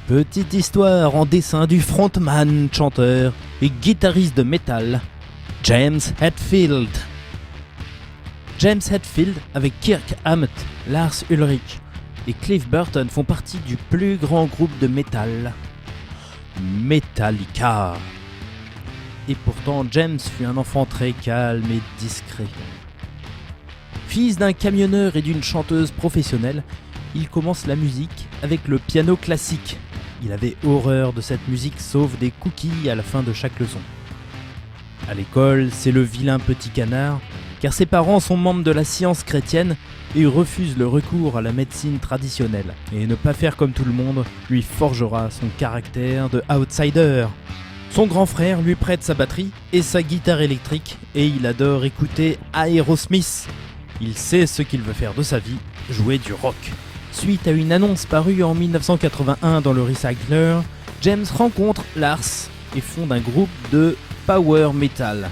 Petite histoire en dessin du frontman, chanteur et guitariste de métal, James Hetfield. James Hetfield, avec Kirk Hammett, Lars Ulrich et Cliff Burton, font partie du plus grand groupe de métal, Metallica. Et pourtant, James fut un enfant très calme et discret. Fils d'un camionneur et d'une chanteuse professionnelle, il commence la musique avec le piano classique. Il avait horreur de cette musique sauf des cookies à la fin de chaque leçon. À l'école, c'est le vilain petit canard, car ses parents sont membres de la science chrétienne et refusent le recours à la médecine traditionnelle. Et ne pas faire comme tout le monde lui forgera son caractère de outsider. Son grand frère lui prête sa batterie et sa guitare électrique et il adore écouter Aerosmith. Il sait ce qu'il veut faire de sa vie, jouer du rock. Suite à une annonce parue en 1981 dans le Recycler, James rencontre Lars et fonde un groupe de power metal.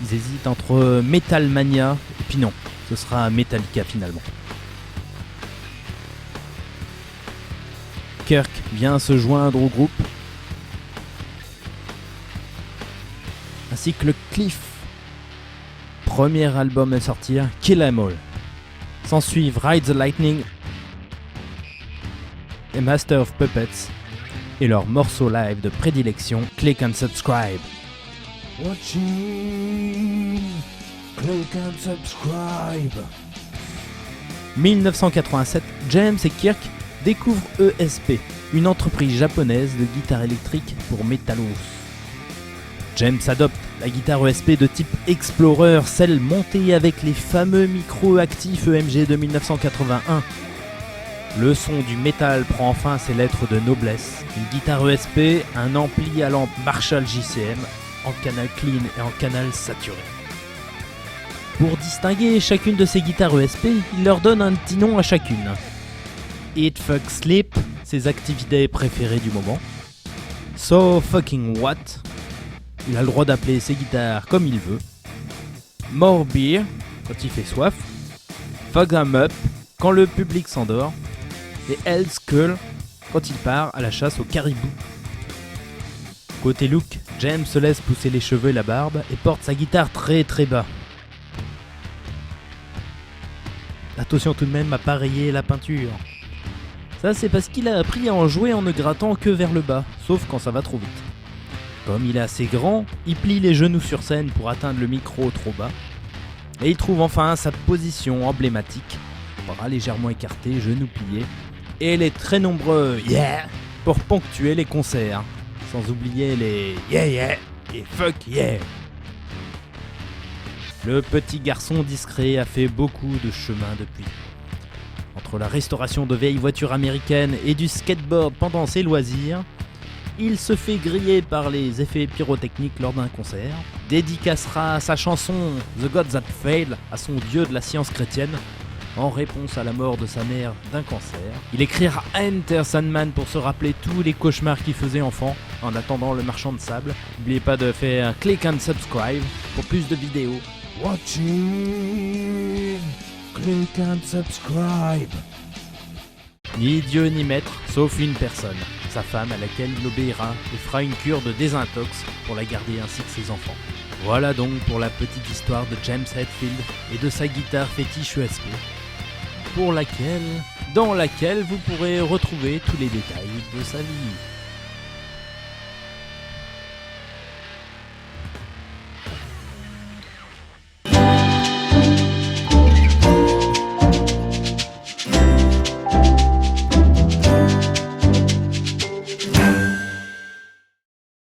Ils hésitent entre Metal Mania et puis non, ce sera Metallica finalement. Kirk vient se joindre au groupe, ainsi que le Cliff. Premier album à sortir, Kill 'Em All. S'ensuivent Ride the Lightning et Master of Puppets et leur morceau live de prédilection, Click and Subscribe. Watching, click and subscribe. 1987, James et Kirk découvrent ESP, une entreprise japonaise de guitare électrique pour métallos. James adopte la guitare ESP de type Explorer, celle montée avec les fameux micros actifs EMG de 1981. Le son du métal prend enfin ses lettres de noblesse. Une guitare ESP, un ampli à lampe Marshall JCM, en canal clean et en canal saturé. Pour distinguer chacune de ces guitares ESP, il leur donne un petit nom à chacune. Eat Fuck Sleep, ses activités préférées du moment. So Fucking What, il a le droit d'appeler ses guitares comme il veut. More Beer, quand il fait soif. Fuck 'em Up, quand le public s'endort. Et Hell's Skull, quand il part à la chasse au caribou. Côté look, James se laisse pousser les cheveux et la barbe et porte sa guitare très très bas. Attention tout de même à pas rayer la peinture. Ça c'est parce qu'il a appris à en jouer en ne grattant que vers le bas, sauf quand ça va trop vite. Comme il est assez grand, il plie les genoux sur scène pour atteindre le micro trop bas. Et il trouve enfin sa position emblématique, bras légèrement écartés, genoux pliés. Et les très nombreux yeah pour ponctuer les concerts. Sans oublier les yeah yeah et fuck yeah. Le petit garçon discret a fait beaucoup de chemin depuis. Entre la restauration de vieilles voitures américaines et du skateboard pendant ses loisirs, il se fait griller par les effets pyrotechniques lors d'un concert, dédicacera sa chanson The God That Failed à son dieu de la science chrétienne, en réponse à la mort de sa mère d'un cancer. Il écrira Enter Sandman pour se rappeler tous les cauchemars qu'il faisait enfant en attendant le marchand de sable. N'oubliez pas de faire click and subscribe pour plus de vidéos. Watching, click and subscribe. Ni Dieu ni maître, sauf une personne, sa femme à laquelle il obéira et fera une cure de désintox pour la garder ainsi que ses enfants. Voilà donc pour la petite histoire de James Hetfield et de sa guitare fétiche ESP, dans laquelle vous pourrez retrouver tous les détails de sa vie.